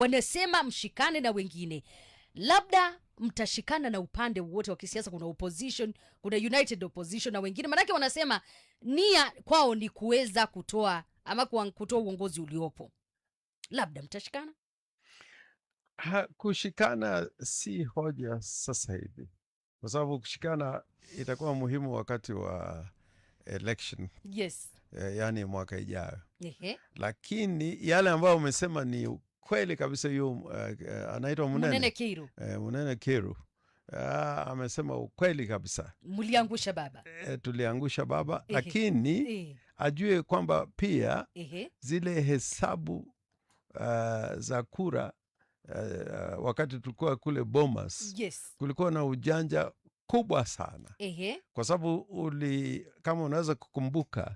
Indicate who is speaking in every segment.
Speaker 1: wanasema mshikane na wengine. Labda mtashikana na upande wote wa kisiasa, kuna opposition, kuna united opposition na wengine, manake wanasema nia kwao ni kuweza kutoa ama kutoa uongozi uliopo. Labda mtashikana?
Speaker 2: Kushikana si hoja sasa hivi, kwa sababu kushikana itakuwa muhimu wakati wa election.
Speaker 1: Yes.
Speaker 2: Yani mwaka ijayo.
Speaker 1: Lakini
Speaker 2: yale ambayo umesema ni kweli kabisa. Hiyo anaitwa
Speaker 1: Munene Kiru.
Speaker 2: Munene Kiru amesema ukweli kabisa.
Speaker 1: Muliangusha baba.
Speaker 2: Tuliangusha baba. Lakini ajue kwamba pia zile hesabu za kura wakati tulikuwa kule Bomas,
Speaker 1: yes,
Speaker 2: kulikuwa na ujanja kubwa sana. Kwa sababu kama unaweza kukumbuka,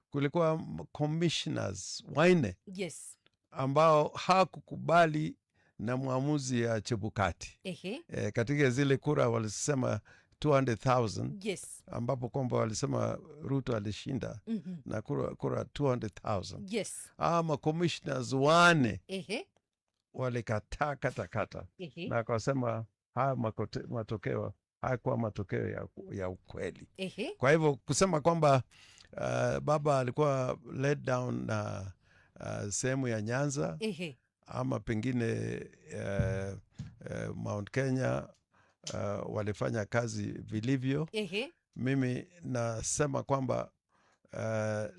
Speaker 2: kulikuwa commissioners waine,
Speaker 1: yes,
Speaker 2: ambao hakukubali na muamuzi ya Chebukati. Katika zile kura walisema 200,000,
Speaker 1: yes,
Speaker 2: ambapo kwamba walisema Ruto alishinda na kura 200,000.
Speaker 1: Yes.
Speaker 2: Ama commissioners wane walikataa katakata na kasema haya matokeo hayakuwa matokeo ya ukweli. Kwa hivyo kusema kwamba baba alikuwa let down na sehemu ya Nyanza, ama pengine Mount Kenya walifanya kazi vilivyo, mimi nasema kwamba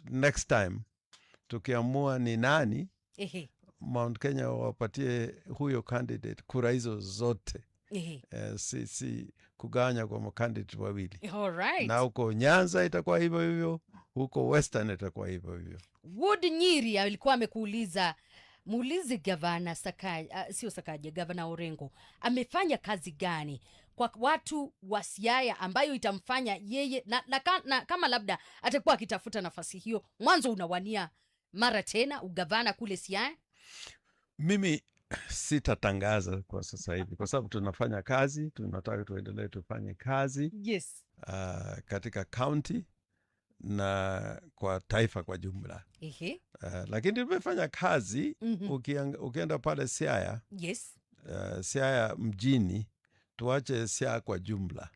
Speaker 2: next time tukiamua ni nani, Mount Kenya wapatie huyo candidate kura hizo zote. Si kuganya kwa candidate wawili.
Speaker 1: Alright.
Speaker 2: Na huko Nyanza itakuwa hivyo hivyo, huko Western itakuwa hivyo hivyo.
Speaker 1: Wood Nyiri alikuwa amekuuliza, muulize gavana gavana Orengo amefanya kazi gani kwa watu wa Siaya ambayo itamfanya yeye na kama labda atakuwa akitafuta nafasi hiyo, mwanzo unawania mara tena ugavana kule Siaya.
Speaker 2: Mimi sitatangaza kwa sasa hivi, kwa sababu tunafanya kazi, tunataka tuendelee tufanye kazi.
Speaker 1: Yes.
Speaker 2: Katika county na kwa taifa kwa jumla. Lakini tumefanya kazi. Ukienda pale Siaya,
Speaker 1: yes,
Speaker 2: Siaya mjini, tuache Siaya kwa jumla,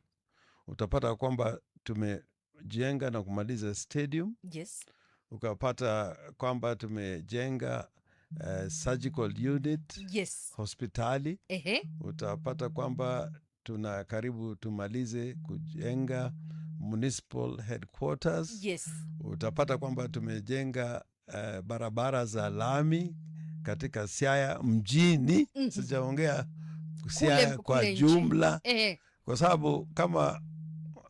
Speaker 2: utapata kwamba tumejenga na kumaliza stadium.
Speaker 1: Yes.
Speaker 2: Ukapata kwamba tumejenga surgical unit,
Speaker 1: yes,
Speaker 2: hospitali. Utapata kwamba tuna karibu tumalize kujenga municipal headquarters.
Speaker 1: Yes.
Speaker 2: Utapata kwamba tumejenga barabara za lami katika Siaya mjini. Sijaongea Siaya kwa jumla. Kwa sababu kama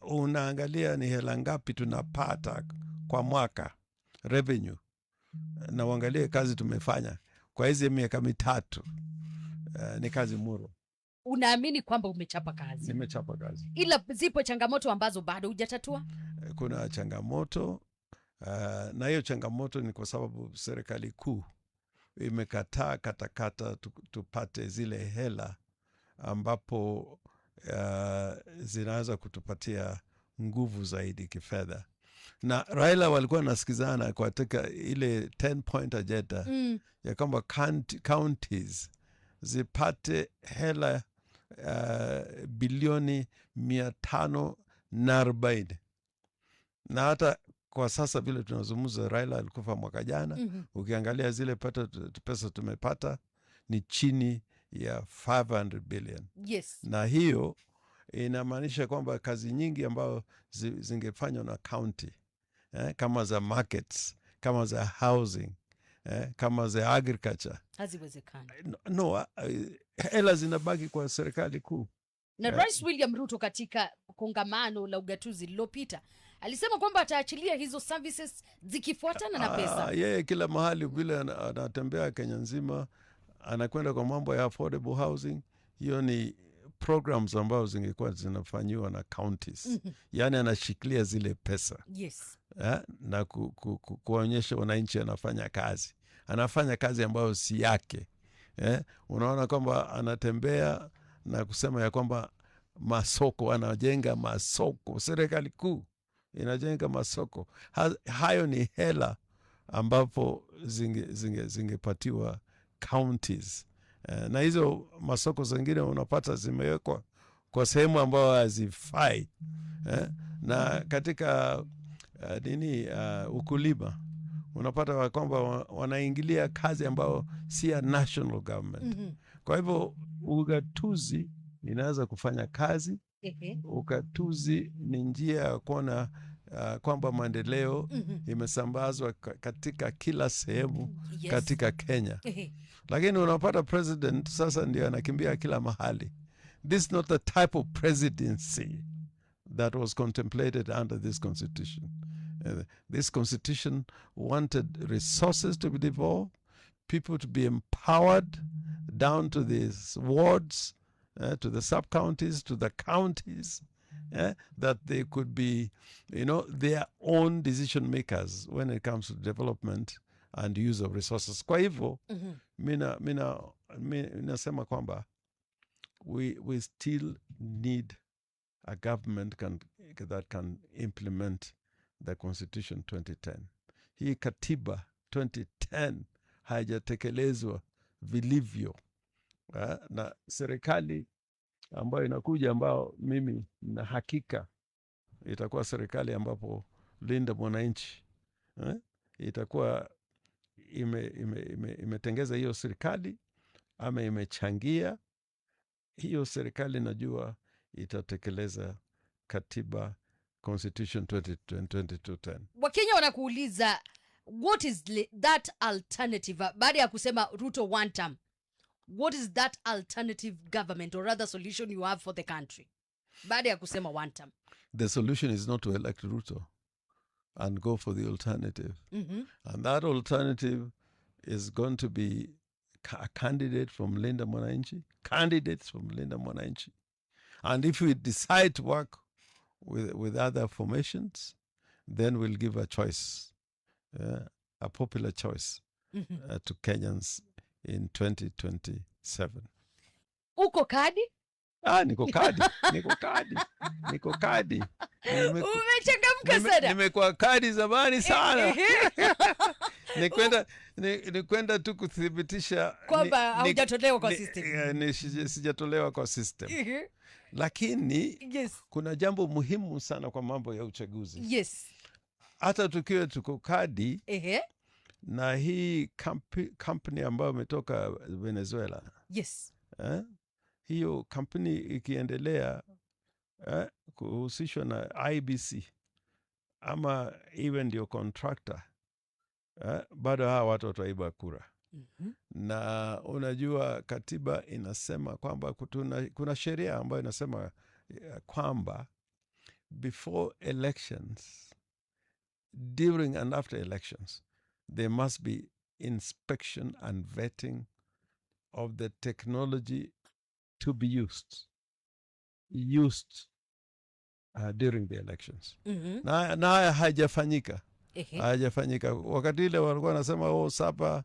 Speaker 2: unaangalia ni hela ngapi tunapata kwa mwaka revenue, na uangalie kazi tumefanya kwa hizi miaka mitatu, ni kazi muro.
Speaker 1: Unaamini kwamba umechapa kazi?
Speaker 2: Nimechapa kazi.
Speaker 1: Ila zipo changamoto ambazo bado hujatatua?
Speaker 2: Kuna changamoto, na hiyo changamoto ni kwa sababu serikali kuu imekataa katakata tupate zile hela ambapo zinaweza kutupatia nguvu zaidi kifedha. Na Raila walikuwa nasikizana kwa katika ile 10-point agenda ya kwamba counties zipate hela bilioni 540. Na hata kwa sasa vile tunazungumza, Raila alikufa mwaka jana. Ukiangalia zile pesa tumepata ni chini ya 500 billion.
Speaker 1: Yes.
Speaker 2: Na hiyo inamaanisha kwamba kazi nyingi ambayo zingefanywa na county, kama za markets, kama za housing, kama za agriculture,
Speaker 1: haziwezekani.
Speaker 2: No, hela zinabaki kwa serikali kuu.
Speaker 1: Na Rais William Ruto katika kongamano la ugatuzi lililopita alisema kwamba ataachilia hizo services zikifuatana na pesa.
Speaker 2: Yeye kila mahali vile anatembea Kenya nzima, anakwenda kwa mambo ya affordable housing. Hiyo ni programs ambazo zingekuwa zinafanywa na counties. Yani anashikilia zile pesa.
Speaker 1: Yes.
Speaker 2: Na kuonyesha wananchi anafanya kazi ambayo si yake. Unaona kwamba anatembea na kusema ya kwamba masoko, anajenga masoko, serikali kuu inajenga masoko. Hayo ni hela ambapo zingepatiwa counties Na hizo masoko zingine unapata zimewekwa kwa sehemu ambayo hazifai. Na katika ukulima unapata kwamba wanaingilia kazi ambao si ya national government. Kwa hivyo ugatuzi inaweza kufanya kazi. Ugatuzi ni njia ya kuona kwamba maendeleo imesambazwa katika kila sehemu katika Kenya. Lakini unapata president sasa ndio anakimbia kila mahali. This is not the type of presidency that was contemplated under this constitution. This constitution wanted resources to be devolved, people to be empowered down to these wards, to the sub-counties, to the counties, that they could be, their own decision makers when it comes to development and use of resources. Kwa hivyo, minasema kwamba we still need a government that can implement the Constitution 2010. Hii katiba 2010 haijatekelezwa vilivyo. Na serikali ambayo inakuja, ambao mimi na hakika itakuwa serikali ambapo Linda Mwananchi itakuwa imetengeza hiyo serikali ama imechangia hiyo serikali, najua itatekeleza katiba Constitution 2010.
Speaker 1: Wakenya wanakuuliza what is that alternative baada ya kusema Ruto one term? What is that alternative government or rather solution you have for the country baada ya kusema one term?
Speaker 2: The solution is not to elect Ruto and go for the alternative. And that alternative is going to be a candidate from Linda Mwananchi, candidates from Linda Mwananchi. And if we decide to work with other formations, then we'll give a choice, a popular choice to Kenyans in 2027.
Speaker 1: Uko kadi?
Speaker 2: Niko kadi.
Speaker 1: Umechangamka sana.
Speaker 2: Nimekuwa kadi zamani sana. Nikwenda tu kuthibitisha
Speaker 1: kwamba haujatolewa kwa system.
Speaker 2: Sijatolewa kwa system. Lakini kuna jambo muhimu sana kwa mambo ya uchaguzi. Hata tukiwa tuko kadi, na hii company ambayo imetoka Venezuela. Hiyo kampuni ikiendelea kuhusishwa na IBC ama even ndio contractor, bado hawa watu wataiba kura. Na unajua katiba inasema kwamba kuna sheria ambayo inasema kwamba before elections, during and after elections, there must be inspection and vetting of the technology to be used during the elections. Na haijafanyika. Wakati ile walikuwa wanasema saba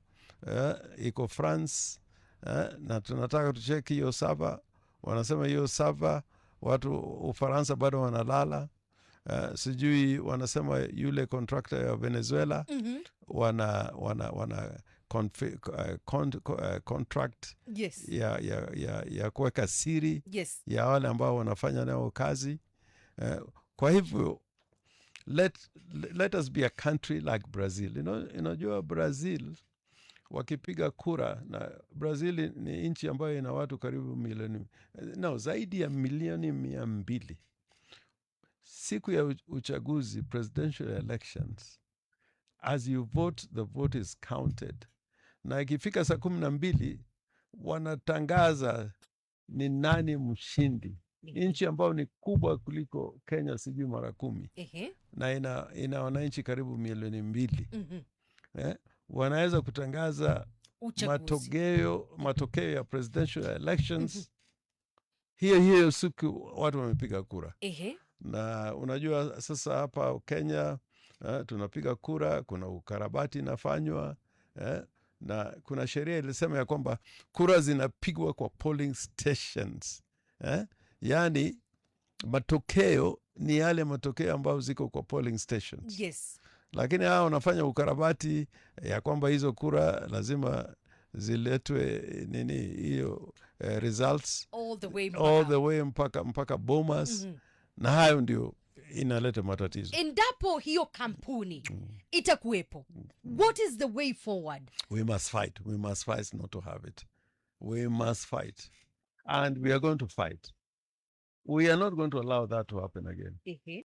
Speaker 2: iko France, na tunataka tucheki hiyo saba. Wanasema hiyo saba watu Ufaransa bado wanalala. Sijui wanasema yule contractor ya Venezuela wana contract ya kuweka siri ya wale ambao wanafanya nao kazi. Kwa hivyo let us be a country like Brazil. Unajua Brazil wakipiga kura, na Brazil ni nchi ambayo ina watu karibu zaidi ya milioni 200. Siku ya uchaguzi, presidential elections, as you vote, the vote is counted. Na ikifika saa 12 wanatangaza ni nani mshindi. Nchi ambayo ni kubwa kuliko Kenya sijui mara 10. Na ina wananchi karibu milioni 2. Wanaweza kutangaza matokeo ya presidential elections hiyo siku watu wamepiga kura. Na unajua sasa hapa Kenya tunapiga kura, kuna ukarabati inafanywa, na kuna sheria ilisema ya kwamba kura zinapigwa kwa polling stations. Yani matokeo ni yale matokeo ambayo ziko kwa polling stations. Lakini hao wanafanya ukarabati ya kwamba hizo kura lazima ziletwe nini hiyo results
Speaker 1: all
Speaker 2: the way mpaka Bomas. Na hayo ndio inaleta matatizo.
Speaker 1: Endapo hiyo kampuni itakuwepo, what is the way forward?
Speaker 2: We must fight not to have it. We must fight, and we are going to fight. We are not going to allow that to happen again.